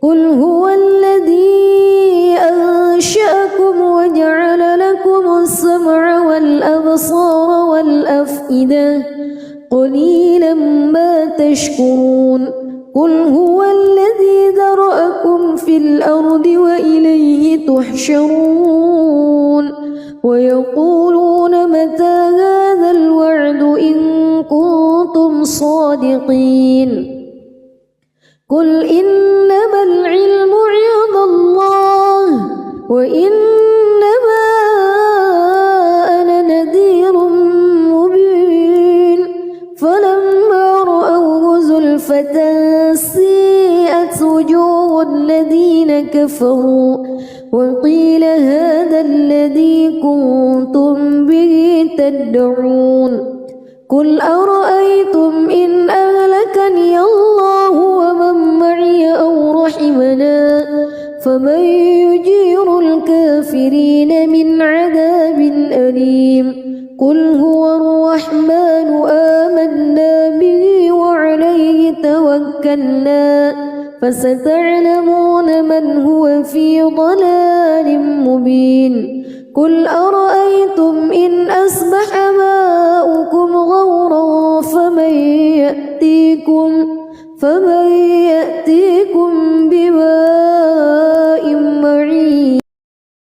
قل هو الذي أنشأكم وجعل لكم السمع والأبصار والأفئدة قليلا ما تشكرون قل هو الذي ذرأكم في الأرض وإليه تحشرون ويقولون متى هذا الوعد إن كنتم صادقين قل إنما العلم عند الله وإنما أنا نذير مبين فلما رأوه زلفة سيئت وجوه الذين كفروا وقيل هذا الذي كنتم به تدعون قل أرأيتم إن أهلكني الله ومن معي أو رحمنا فمن يجير الكافرين من عذاب أليم قل هو الرحمن آمنا به وعليه توكلنا فستعلمون من هو في ضلال مبين قل أرأيتم إن أصبح ماؤكم غورا فمن